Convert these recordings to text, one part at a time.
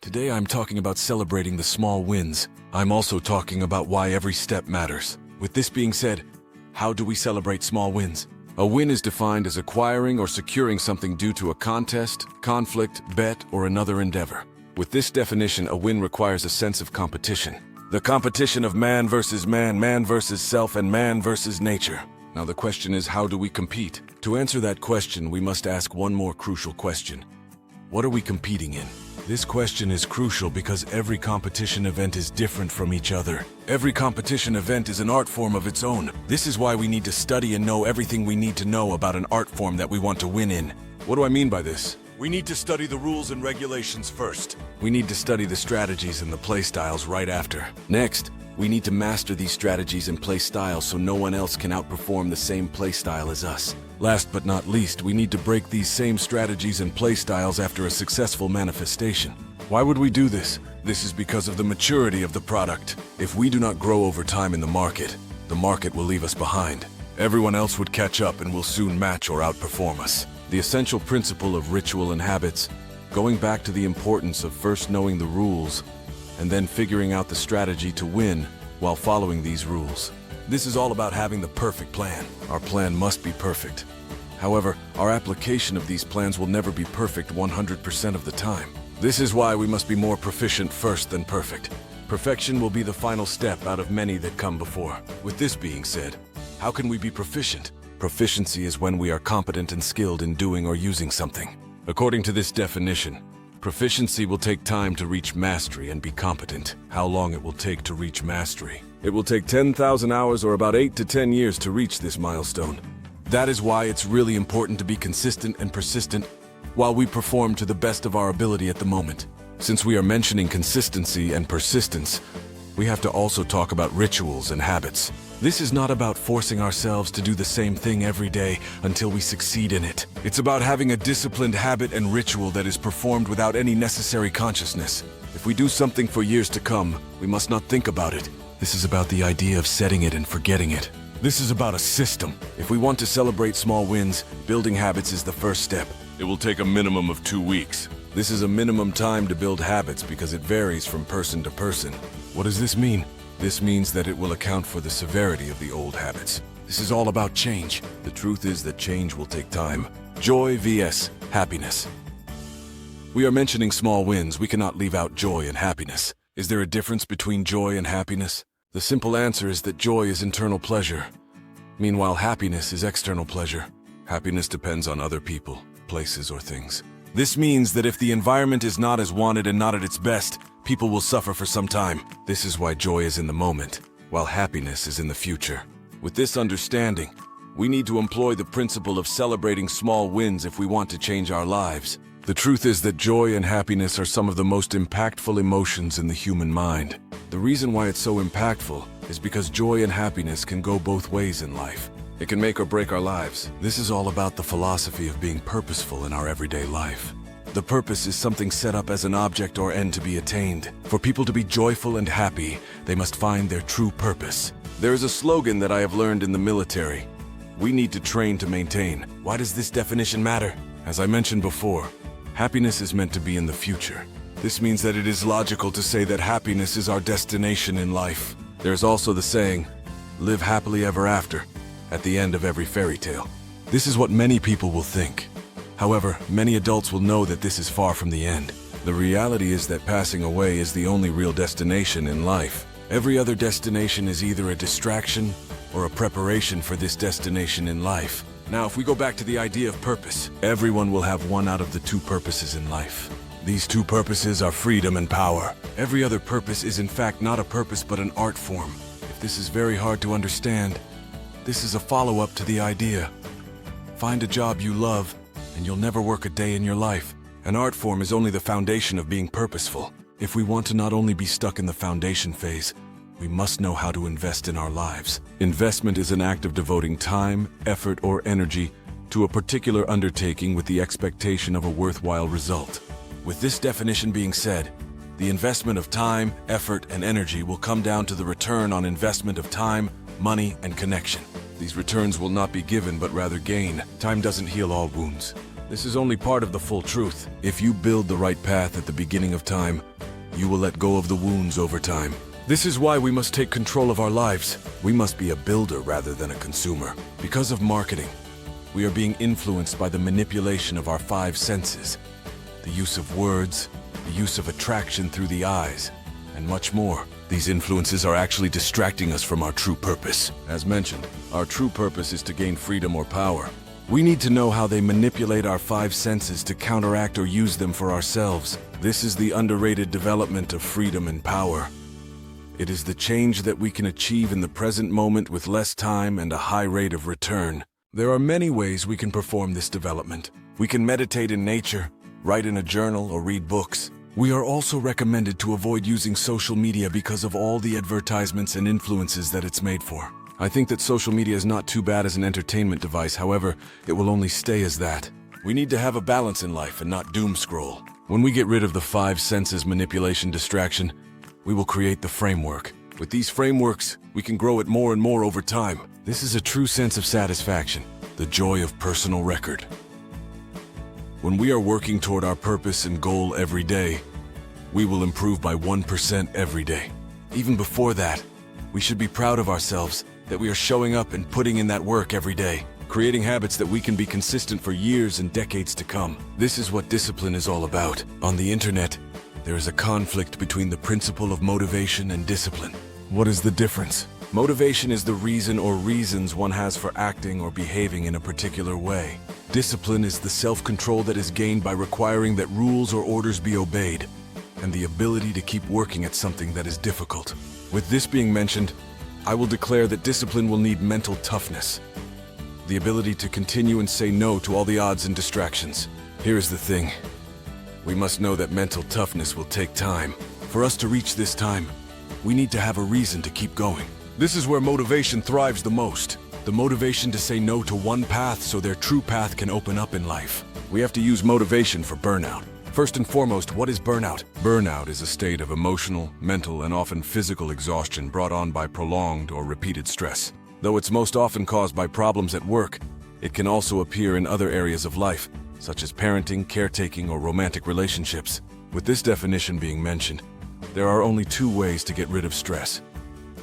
Today I'm talking about celebrating the small wins. I'm also talking about why every step matters. With this being said, how do we celebrate small wins? A win is defined as acquiring or securing something due to a contest, conflict, bet, or another endeavor. With this definition, a win requires a sense of competition. The competition of man versus man, man versus self, and man versus nature. Now the question is, how do we compete? To answer that question, we must ask one more crucial question. What are we competing in? This question is crucial because every competition event is different from each other. Every competition event is an art form of its own. This is why we need to study and know everything we need to know about an art form that we want to win in. What do I mean by this? We need to study the rules and regulations first. We need to study the strategies and the play styles right after. Next, we need to master these strategies and play styles so no one else can outperform the same play style as us. Last but not least, we need to break these same strategies and play styles after a successful manifestation. Why would we do this? This is because of the maturity of the product. If we do not grow over time in the market will leave us behind. Everyone else would catch up and will soon match or outperform us. The essential principle of ritual and habits, going back to the importance of first knowing the rules and then figuring out the strategy to win while following these rules. This is all about having the perfect plan. Our plan must be perfect. However, our application of these plans will never be perfect 100% of the time. This is why we must be more proficient first than perfect. Perfection will be the final step out of many that come before. With this being said, how can we be proficient? Proficiency is when we are competent and skilled in doing or using something. According to this definition, proficiency will take time to reach mastery and be competent. How long it will take to reach mastery? It will take 10,000 hours or about 8 to 10 years to reach this milestone. That is why it's really important to be consistent and persistent while we perform to the best of our ability at the moment. Since we are mentioning consistency and persistence, we have to also talk about rituals and habits. This is not about forcing ourselves to do the same thing every day until we succeed in it. It's about having a disciplined habit and ritual that is performed without any necessary consciousness. If we do something for years to come, we must not think about it. This is about the idea of setting it and forgetting it. This is about a system. If we want to celebrate small wins, building habits is the first step. It will take a minimum of 2 weeks. This is a minimum time to build habits because it varies from person to person. What does this mean? This means that it will account for the severity of the old habits. This is all about change. The truth is that change will take time. Joy vs. happiness. We are mentioning small wins. We cannot leave out joy and happiness. Is there a difference between joy and happiness? The simple answer is that joy is internal pleasure. Meanwhile, happiness is external pleasure. Happiness depends on other people, places, or things. This means that if the environment is not as wanted and not at its best, people will suffer for some time. This is why joy is in the moment, while happiness is in the future. With this understanding, we need to employ the principle of celebrating small wins if we want to change our lives. The truth is that joy and happiness are some of the most impactful emotions in the human mind. The reason why it's so impactful is because joy and happiness can go both ways in life. It can make or break our lives. This is all about the philosophy of being purposeful in our everyday life. The purpose is something set up as an object or end to be attained. For people to be joyful and happy, they must find their true purpose. There is a slogan that I have learned in the military. We need to train to maintain. Why does this definition matter? As I mentioned before, happiness is meant to be in the future. This means that it is logical to say that happiness is our destination in life. There's also the saying, live happily ever after, at the end of every fairy tale. This is what many people will think. However, many adults will know that this is far from the end. The reality is that passing away is the only real destination in life. Every other destination is either a distraction or a preparation for this destination in life. Now, if we go back to the idea of purpose, everyone will have one out of the 2 purposes in life. These 2 purposes are freedom and power. Every other purpose is in fact not a purpose but an art form. If this is very hard to understand, this is a follow-up to the idea. Find a job you love, and you'll never work a day in your life. An art form is only the foundation of being purposeful. If we want to not only be stuck in the foundation phase, we must know how to invest in our lives. Investment is an act of devoting time, effort, or energy to a particular undertaking with the expectation of a worthwhile result. With this definition being said, the investment of time, effort, and energy will come down to the return on investment of time, money, and connection. These returns will not be given but rather gain. Time doesn't heal all wounds. This is only part of the full truth. If you build the right path at the beginning of time, you will let go of the wounds over time. This is why we must take control of our lives. We must be a builder rather than a consumer. Because of marketing, we are being influenced by the manipulation of our five senses, the use of words, the use of attraction through the eyes, and much more. These influences are actually distracting us from our true purpose. As mentioned, our true purpose is to gain freedom or power. We need to know how they manipulate our five senses to counteract or use them for ourselves. This is the underrated development of freedom and power. It is the change that we can achieve in the present moment with less time and a high rate of return. There are many ways we can perform this development. We can meditate in nature, write in a journal, or read books. We are also recommended to avoid using social media because of all the advertisements and influences that it's made for. I think that social media is not too bad as an entertainment device, however, it will only stay as that. We need to have a balance in life and not doom scroll. When we get rid of the five senses manipulation distraction, we will create the framework. With these frameworks, we can grow it more and more over time. This is a true sense of satisfaction, the joy of personal record. When we are working toward our purpose and goal every day, we will improve by 1% every day. Even before that, we should be proud of ourselves that we are showing up and putting in that work every day, creating habits that we can be consistent for years and decades to come. This is what discipline is all about. On the internet, there is a conflict between the principle of motivation and discipline. What is the difference? Motivation is the reason or reasons one has for acting or behaving in a particular way. Discipline is the self-control that is gained by requiring that rules or orders be obeyed, and the ability to keep working at something that is difficult. With this being mentioned, I will declare that discipline will need mental toughness, the ability to continue and say no to all the odds and distractions. Here is the thing. We must know that mental toughness will take time. For us to reach this time, we need to have a reason to keep going. This is where motivation thrives the most. The motivation to say no to one path so their true path can open up in life. We have to use motivation for burnout. First and foremost, what is burnout? Burnout is a state of emotional, mental, and often physical exhaustion brought on by prolonged or repeated stress. Though it's most often caused by problems at work, it can also appear in other areas of life, such as parenting, caretaking, or romantic relationships. With this definition being mentioned, there are only two ways to get rid of stress.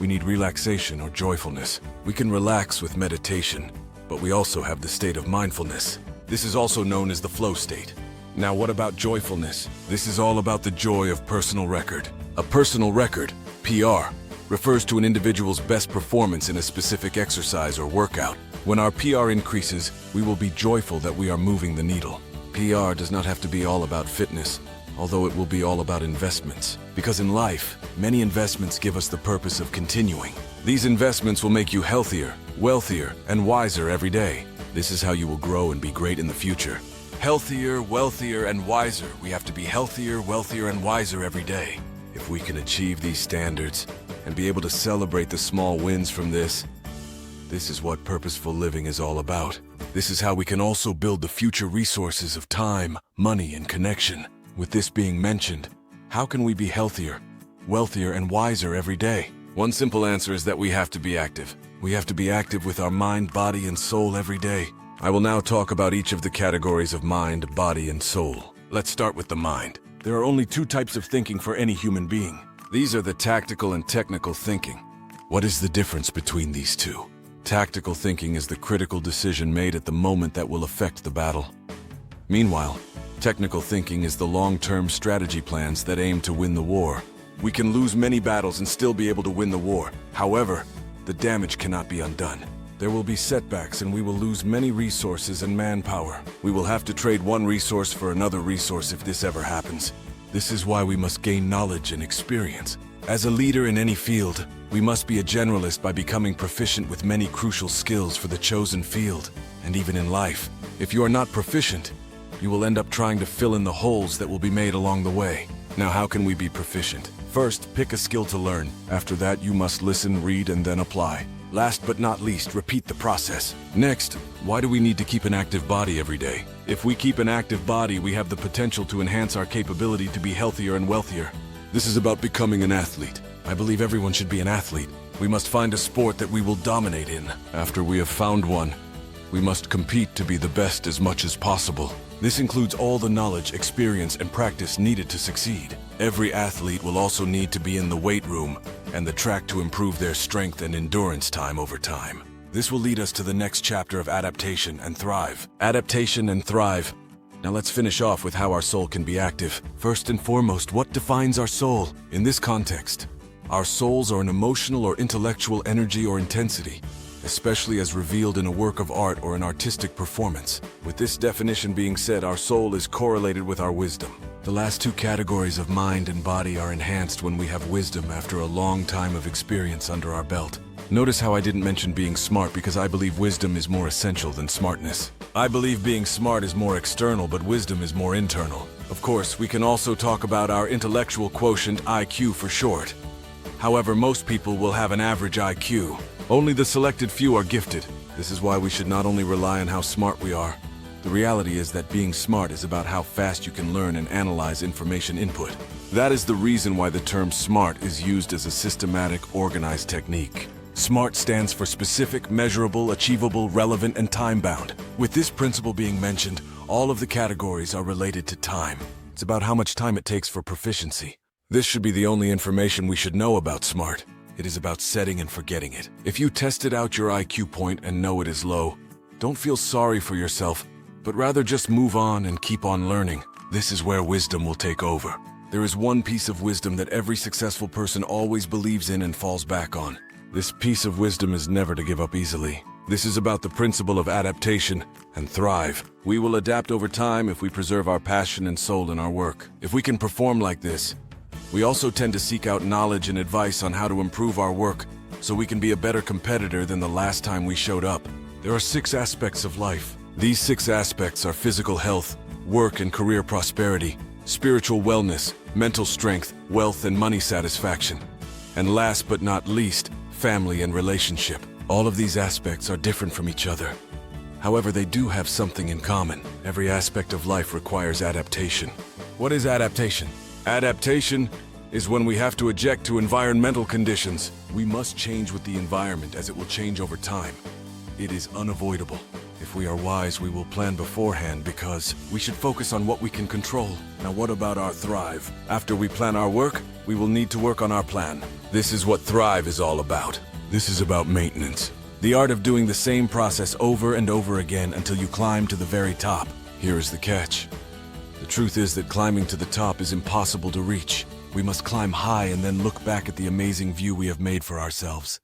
We need relaxation or joyfulness. We can relax with meditation, but we also have the state of mindfulness. This is also known as the flow state. Now, what about joyfulness? This is all about the joy of personal record. A personal record, PR, refers to an individual's best performance in a specific exercise or workout. When our PR increases, we will be joyful that we are moving the needle. PR does not have to be all about fitness, although it will be all about investments. Because in life, many investments give us the purpose of continuing. These investments will make you healthier, wealthier, and wiser every day. This is how you will grow and be great in the future. Healthier, wealthier, and wiser. We have to be healthier, wealthier, and wiser every day. If we can achieve these standards and be able to celebrate the small wins from this is what purposeful living is all about. This is how we can also build the future resources of time, money, and connection. With this being mentioned, how can we be healthier, wealthier, and wiser every day? One simple answer is that we have to be active. We have to be active with our mind, body, and soul every day. I will now talk about each of the categories of mind, body, and soul. Let's start with the mind. There are only two types of thinking for any human being. These are the tactical and technical thinking. What is the difference between these two? Tactical thinking is the critical decision made at the moment that will affect the battle. Meanwhile, technical thinking is the long-term strategy plans that aim to win the war. We can lose many battles and still be able to win the war. However, the damage cannot be undone. There will be setbacks and we will lose many resources and manpower. We will have to trade one resource for another resource if this ever happens. This is why we must gain knowledge and experience. As a leader in any field, we must be a generalist by becoming proficient with many crucial skills for the chosen field. And even in life, if you are not proficient, you will end up trying to fill in the holes that will be made along the way. Now, how can we be proficient? First, pick a skill to learn. After that, you must listen, read, and then apply. Last but not least, repeat the process. Next, why do we need to keep an active body every day? If we keep an active body, we have the potential to enhance our capability to be healthier and wealthier. This is about becoming an athlete. I believe everyone should be an athlete. We must find a sport that we will dominate in. After we have found one, we must compete to be the best as much as possible. This includes all the knowledge, experience, and practice needed to succeed. Every athlete will also need to be in the weight room and the track to improve their strength and endurance time over time. This will lead us to the next chapter of adaptation and thrive. Adaptation and thrive. Now let's finish off with how our soul can be active. First and foremost, what defines our soul? In this context, our souls are an emotional or intellectual energy or intensity, especially as revealed in a work of art or an artistic performance. With this definition being said, our soul is correlated with our wisdom. The last two categories of mind and body are enhanced when we have wisdom after a long time of experience under our belt. Notice how I didn't mention being smart because I believe wisdom is more essential than smartness. I believe being smart is more external, but wisdom is more internal. Of course, we can also talk about our intellectual quotient, IQ for short. However, most people will have an average IQ. Only the selected few are gifted. This is why we should not only rely on how smart we are. The reality is that being smart is about how fast you can learn and analyze information input. That is the reason why the term SMART is used as a systematic, organized technique. SMART stands for specific, measurable, achievable, relevant, and time-bound. With this principle being mentioned, all of the categories are related to time. It's about how much time it takes for proficiency. This should be the only information we should know about SMART. It is about setting and forgetting it. If you tested out your IQ point and know it is low, don't feel sorry for yourself, but rather just move on and keep on learning. This is where wisdom will take over. There is one piece of wisdom that every successful person always believes in and falls back on. This piece of wisdom is never to give up easily. This is about the principle of adaptation and thrive. We will adapt over time if we preserve our passion and soul in our work. If we can perform like this, we also tend to seek out knowledge and advice on how to improve our work so we can be a better competitor than the last time we showed up. There are 6 aspects of life. These 6 aspects are physical health, work and career prosperity, spiritual wellness, mental strength, wealth and money satisfaction, and last but not least, family and relationship. All of these aspects are different from each other. However, they do have something in common. Every aspect of life requires adaptation. What is adaptation? Adaptation is when we have to adjust to environmental conditions. We must change with the environment as it will change over time. It is unavoidable. If we are wise, we will plan beforehand because we should focus on what we can control. Now what about our thrive? After we plan our work, we will need to work on our plan. This is what thrive is all about. This is about maintenance. The art of doing the same process over and over again until you climb to the very top. Here is the catch. The truth is that climbing to the top is impossible to reach. We must climb high and then look back at the amazing view we have made for ourselves.